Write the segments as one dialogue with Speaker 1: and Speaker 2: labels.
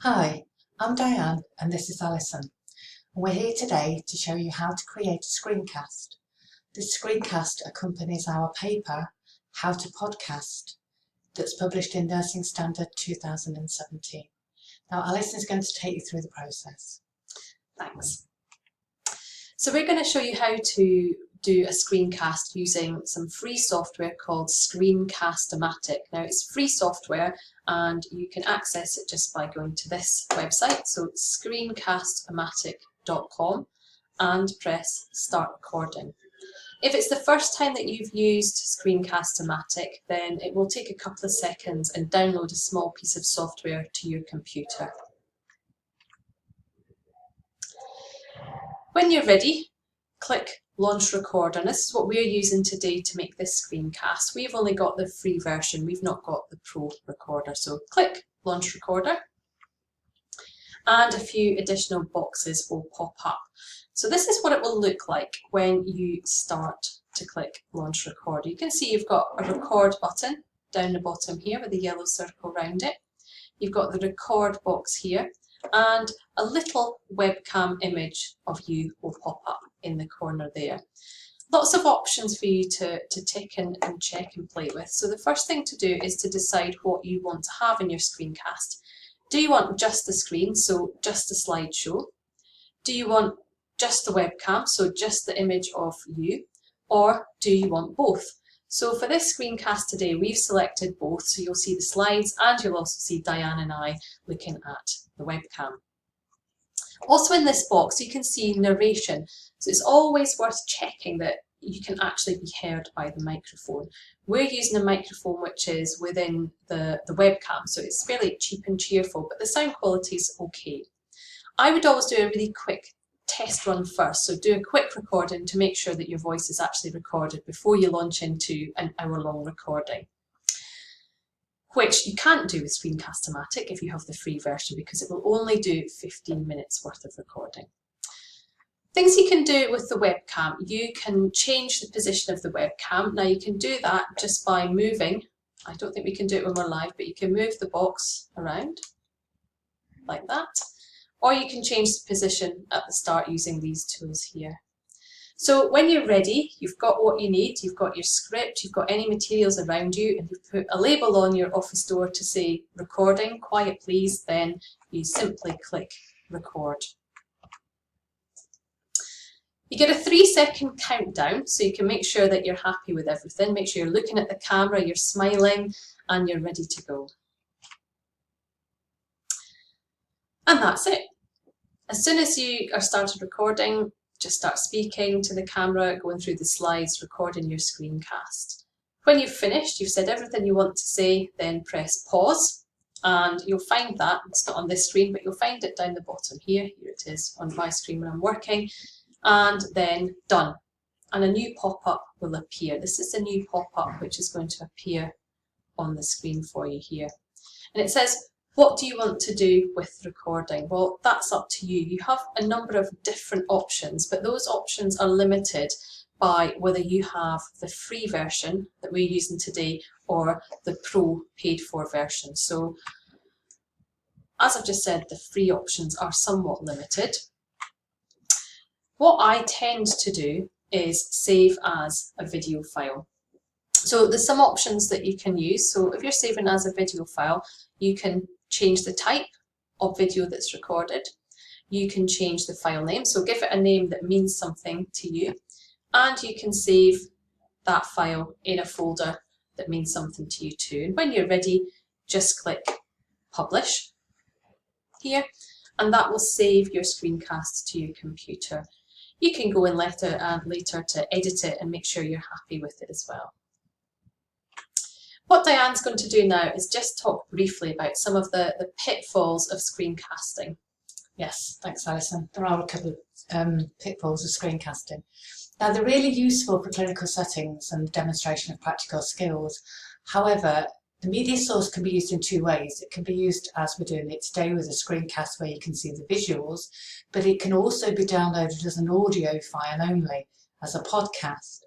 Speaker 1: Hi, I'm Diane and this is Alison. We're here today to show you how to create a screencast. This screencast accompanies our paper, How to Podcast, that's published in Nursing Standard 2017. Now Alison is going to take you through the process.
Speaker 2: Thanks. So we're going to show you how to do a screencast using some free software called Screencast-O-Matic. Now it's free software and you can access it just by going to this website, so it's screencast-O-Matic.com, and press start recording. If it's the first time that you've used Screencast-O-Matic, then it will take a couple of seconds and download a small piece of software to your computer. When you're ready, click Launch Recorder, and this is what we're using today to make this screencast. We've only got the free version, we've not got the Pro recorder, so click Launch Recorder and a few additional boxes will pop up. So this is what it will look like when you start to click Launch Recorder. You can see you've got a record button down the bottom here with a yellow circle around it. You've got the record box here, and a little webcam image of you will pop up in the corner there. Lots of options for you to tick and check and play with. So the first thing to do is to decide what you want to have in your screencast. Do you want just the screen, so just a slideshow? Do you want just the webcam, so just the image of you? Or do you want both? So for this screencast today, we've selected both, so you'll see the slides and you'll also see Diane and I looking at the webcam. Also in this box, you can see narration. So it's always worth checking that you can actually be heard by the microphone. We're using a microphone which is within the webcam, so it's fairly cheap and cheerful, but the sound quality is okay. I would always do a really quick test run first, so do a quick recording to make sure that your voice is actually recorded before you launch into an hour-long recording, which you can't do with Screencast-O-Matic if you have the free version, because it will only do 15 minutes worth of recording. Things you can do with the webcam: you can change the position of the webcam. Now you can do that just by moving. I don't think we can do it when we're live, but you can move the box around like that, or you can change the position at the start using these tools here. So when you're ready, you've got what you need, you've got your script, you've got any materials around you, and you've put a label on your office door to say recording, quiet please, then you simply click record. You get a 3-second countdown, so you can make sure that you're happy with everything. Make sure you're looking at the camera, you're smiling, and you're ready to go. And that's it. As soon as you are started recording, just start speaking to the camera, going through the slides, recording your screencast. When you've finished, you've said everything you want to say, then press pause, and you'll find that, it's not on this screen, but you'll find it down the bottom here. Here it is on my screen when I'm working, and then done. And a new pop-up will appear. This is a new pop-up which is going to appear on the screen for you here. And it says, what do you want to do with recording? Well, that's up to you. You have a number of different options, but those options are limited by whether you have the free version that we're using today or the Pro paid for version. So as I've just said, the free options are somewhat limited. What I tend to do is save as a video file. So there's some options that you can use. So if you're saving as a video file, you can change the type of video that's recorded. You can change the file name, so give it a name that means something to you, and you can save that file in a folder that means something to you too. And when you're ready, just click Publish here, and that will save your screencast to your computer. You can go in later to edit it and make sure you're happy with it as well. What Diane's going to do now is just talk briefly about some of the pitfalls of screencasting.
Speaker 1: Yes, thanks Alison. There are a couple of pitfalls of screencasting. Now they're really useful for clinical settings and demonstration of practical skills. However, the media source can be used in two ways. It can be used as we're doing it today with a screencast where you can see the visuals, but it can also be downloaded as an audio file only, as a podcast.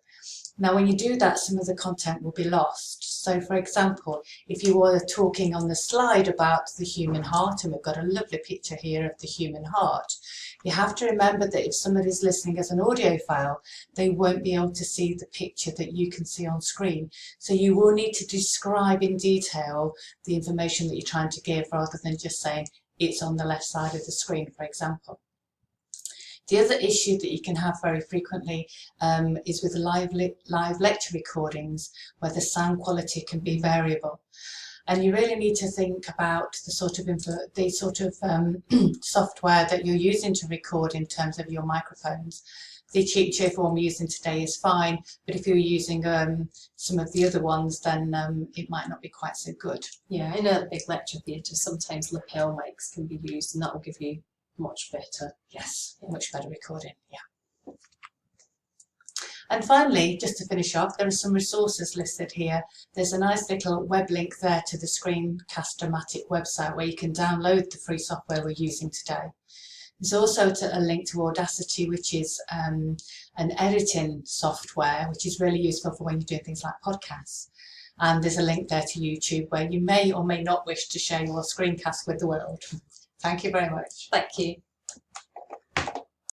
Speaker 1: Now, when you do that, some of the content will be lost. So, for example, if you were talking on the slide about the human heart, and we've got a lovely picture here of the human heart, you have to remember that if somebody's listening as an audio file, they won't be able to see the picture that you can see on screen. So you will need to describe in detail the information that you're trying to give, rather than just saying it's on the left side of the screen, for example. The other issue that you can have very frequently is with live lecture recordings, where the sound quality can be variable. And you really need to think about the sort of software that you're using to record in terms of your microphones. The cheap one we're using today is fine, but if you're using some of the other ones, then it might not be quite so good.
Speaker 2: Yeah, in a big lecture theatre, sometimes lapel mics can be used, and that will give you much better.
Speaker 1: Yes, much better recording, yeah. And finally, just to finish off, there are some resources listed here. There's a nice little web link there to the Screencast-O-Matic website, where you can download the free software we're using today. There's also a link to Audacity, which is an editing software, which is really useful for when you're doing things like podcasts. And there's a link there to YouTube, where you may or may not wish to share your screencast with the world. Thank you very much.
Speaker 2: Thank you.